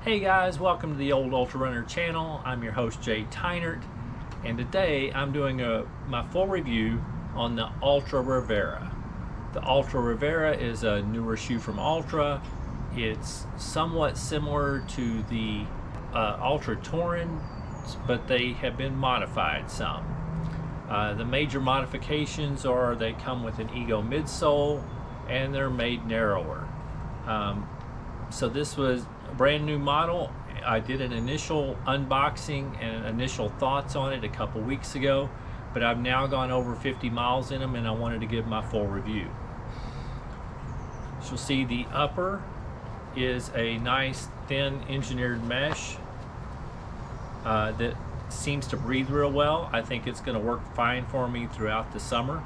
Hey guys, welcome to the Old Ultra Runner channel. I'm your host Jay Tynert, and today I'm doing my full review on the Altra Rivera. The Altra Rivera is a newer shoe from Altra. It's somewhat similar to the Altra Torin, but they have been modified some. The major modifications are they come with an Ego midsole and they're made narrower. So this was a brand new model. I did an initial unboxing and initial thoughts on it a couple weeks ago, but I've now gone over 50 miles in them and I wanted to give my full review. So you'll see the upper is a nice thin engineered mesh that seems to breathe real well. I think it's going to work fine for me throughout the summer.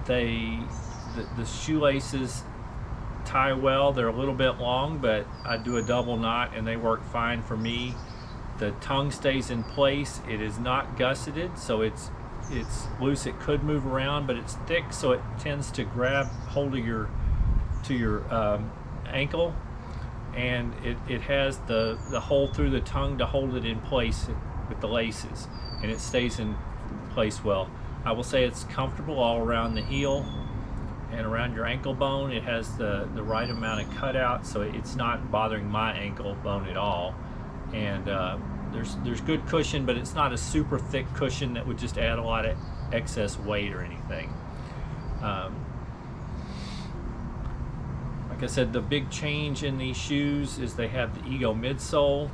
The shoelaces tie well. They're a little bit long, but I do a double knot and they work fine for me. The tongue stays in place. It is not gusseted, so it's loose. It could move around, but it's thick, so it tends to grab hold of your ankle, and it has the hole through the tongue to hold it in place with the laces, and it stays in place well. I will say it's comfortable all around the heel and around your ankle bone. It has the right amount of cutout, so it's not bothering my ankle bone at all. And there's good cushion, but it's not a super thick cushion that would just add a lot of excess weight or anything. Like I said, the big change in these shoes is they have the Ego midsole.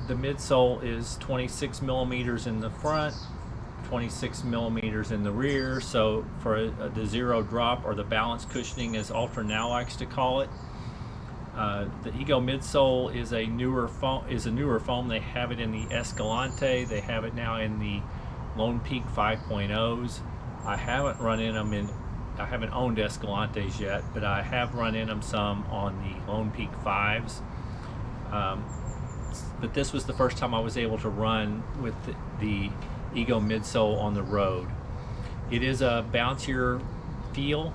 The midsole is 26 millimeters in the front, 26 millimeters in the rear, so for the zero drop, or the balance cushioning as Altra now likes to call it. The Ego midsole is a newer foam. They have it in the Escalante. They have it now in the Lone Peak 5.0s. I haven't run in them I haven't owned Escalantes yet, but I have run in them some on the Lone Peak 5s. But this was the first time I was able to run with the Ego midsole on the road. It is a bouncier feel.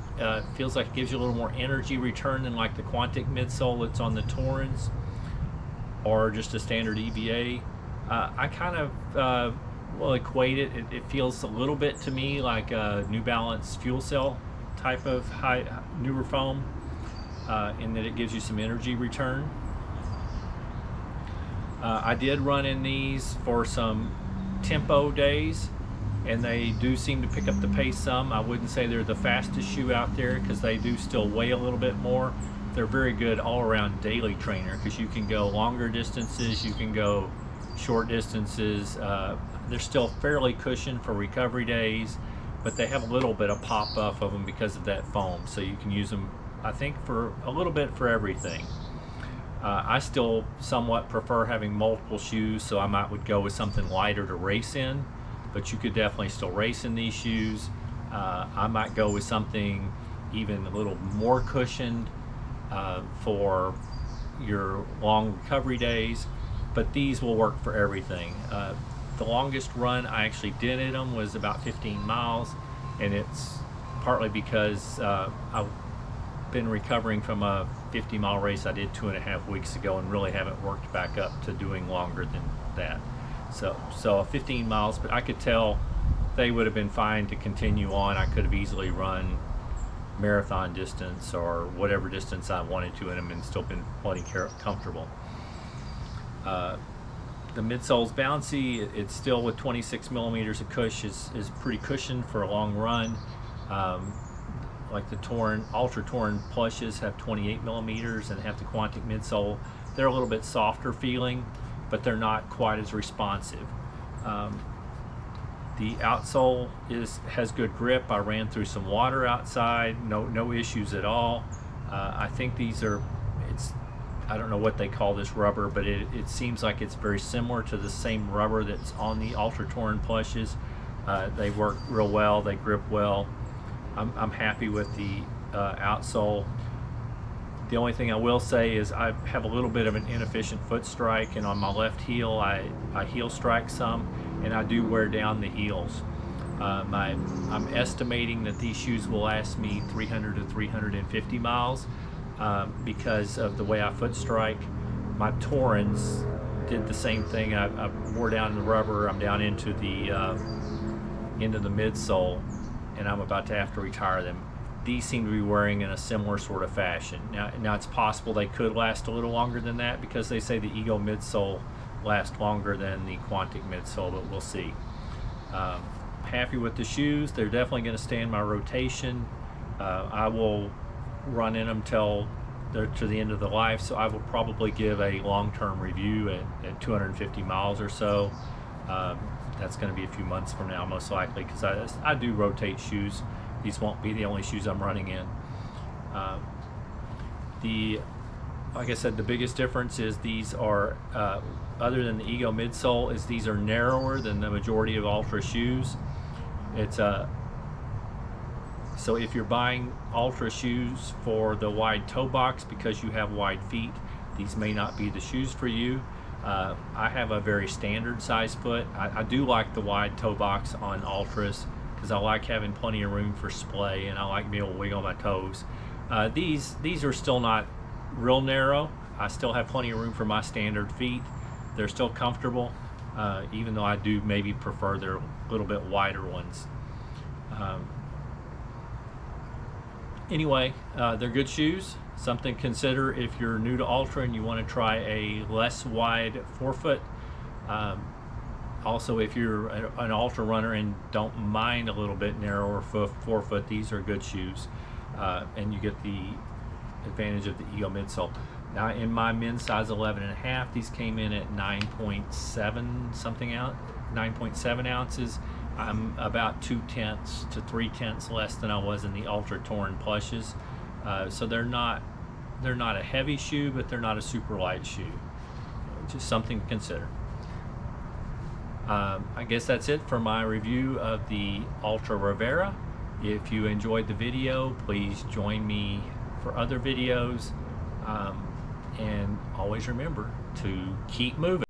Feels like it gives you a little more energy return than like the Quantic midsole that's on the Torins or just a standard EVA. I kind of will equate it. It feels a little bit to me like a New Balance fuel cell type of newer foam, in that it gives you some energy return. I did run in these for some tempo days, and they do seem to pick up the pace some. I wouldn't say they're the fastest shoe out there because they do still weigh a little bit more. They're very good all-around daily trainer because you can go longer distances, you can go short distances. They're still fairly cushioned for recovery days, but they have a little bit of pop-up of them because of that foam, so you can use them, I think, for a little bit for everything. I still somewhat prefer having multiple shoes, so I would go with something lighter to race in, but you could definitely still race in these shoes. I might go with something even a little more cushioned for your long recovery days, but these will work for everything. The longest run I actually did in them was about 15 miles, and it's partly because I've been recovering from a 50-mile race I did 2.5 weeks ago and really haven't worked back up to doing longer than that. So 15 miles, but I could tell they would have been fine to continue on. I could have easily run marathon distance or whatever distance I wanted to in them and still been plenty comfortable. The midsole's bouncy. It's still with 26 millimeters of cush is pretty cushioned for a long run. Like the Altra Torin plushes have 28 millimeters and have the Quantic midsole. They're a little bit softer feeling, but they're not quite as responsive. The outsole has good grip. I ran through some water outside, no issues at all. I think these are, I don't know what they call this rubber, but it seems like it's very similar to the same rubber that's on the Altra Torin plushes. They work real well, they grip well. I'm happy with the outsole. The only thing I will say is I have a little bit of an inefficient foot strike, and on my left heel I heel strike some, and I do wear down the heels. I'm estimating that these shoes will last me 300 to 350 miles because of the way I foot strike. My Torins did the same thing. I wore down the rubber. I'm down into the midsole, and I'm about to have to retire them. These seem to be wearing in a similar sort of fashion. Now it's possible they could last a little longer than that because they say the Ego midsole lasts longer than the Quantic midsole, but we'll see. Happy with the shoes. They're definitely going to stay in my rotation. I will run in them till they're to the end of the life, so I will probably give a long-term review at 250 miles or so. That's going to be a few months from now, most likely, because I do rotate shoes. These won't be the only shoes I'm running in. Like I said, the biggest difference is these are, other than the Ego midsole, is these are narrower than the majority of Altra shoes. So if you're buying Altra shoes for the wide toe box because you have wide feet, these may not be the shoes for you. I have a very standard size foot. I do like the wide toe box on Altras because I like having plenty of room for splay, and I like being able to wiggle my toes. These are still not real narrow. I still have plenty of room for my standard feet. They're still comfortable, even though I do maybe prefer their little bit wider ones. Anyway, they're good shoes. Something to consider if you're new to Altra and you want to try a less wide forefoot. Also, if you're an Altra runner and don't mind a little bit narrower forefoot, these are good shoes, and you get the advantage of the Ego midsole. Now, in my men's size 11.5, these came in at 9.7 ounces. I'm about 2/10 to 3/10 less than I was in the Altra Torin plushes. So they're not a heavy shoe, but they're not a super light shoe. Just something to consider. I guess that's it for my review of the Altra Rivera. If you enjoyed the video, please join me for other videos. And always remember to keep moving.